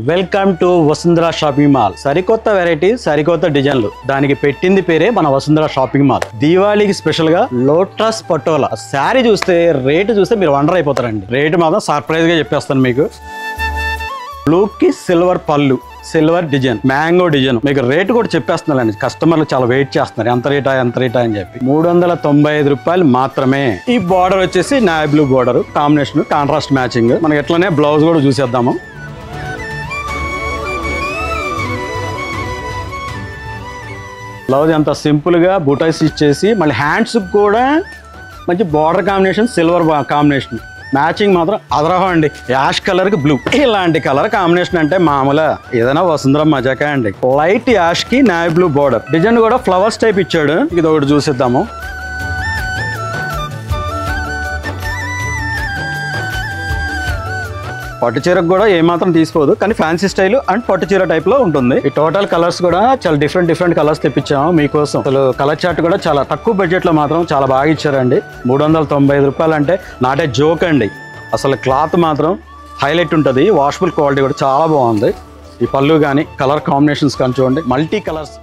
Welcome to Vasundhara shopping mall. సరికొత్త variety, సరికొత్త డిజైన్లు, దానికి పెట్టింది పేరే మన వసుంధర షాపింగ్ మాల్. దీవాళికి స్పెషల్ గా లోటస్ పటోలా శారీ చూస్తే, రేటు చూస్తే మీరు వండర్ అయిపోతారండి. రేటు మాత్రం సర్ప్రైజ్ గా చెప్పేస్తాను మీకు. బ్లూ కి సిల్వర్ పళ్ళు, సిల్వర్ డిజైన్, మ్యాంగో డిజైన్. మీకు రేటు కూడా చెప్పేస్తున్నానండి. కస్టమర్లు చాలా వెయిట్ చేస్తున్నారు, ఎంత రేటా అని చెప్పి. 395 రూపాయలు మాత్రమే. ఈ బార్డర్ వచ్చేసి navy blue border combination, contrast matching. మనకి ఎట్లనే బ్లౌజ్ కూడా చూసేద్దాము. బ్లౌజ్ ఎంత సింపుల్ గా బూటా స్టిచ్ చేసి, మళ్ళీ హ్యాండ్స్ కూడా మంచి border combination, silver combination matching మాత్రం అదరహం అండి. యాష్ కలర్ కి బ్లూ, ఇలాంటి కలర్ కాంబినేషన్ అంటే మామూలుగా ఏదైనా వసుంధర మజాకా అండి. లైట్ యాష్ కి నావీ బ్లూ బార్డర్ డిజైన్ కూడా ఫ్లవర్స్ టైప్ ఇచ్చాడు. ఇది ఒకటి చూసిద్దాము. పట్టు చీరకు కూడా ఏమాత్రం తీసుకోదు, కానీ ఫ్యాన్సీ స్టైల్ అండ్ పట్టు చీర టైప్ లో ఉంటుంది. ఈ టోటల్ కలర్స్ కూడా చాలా డిఫరెంట్ కలర్స్ తెప్పించాము మీకోసం. అసలు కలర్ చార్ట్ కూడా చాలా తక్కువ బడ్జెట్ లో మాత్రం చాలా బాగా ఇచ్చారండి. 395 రూపాయలు అంటే నాటే జోక్ అండి. అసలు క్లాత్ మాత్రం హైలైట్ ఉంటుంది. వాషబుల్ క్వాలిటీ కూడా చాలా బాగుంది. ఈ పళ్ళు కానీ కలర్ కాంబినేషన్స్ కానీ చూడండి, మల్టీ కలర్స్.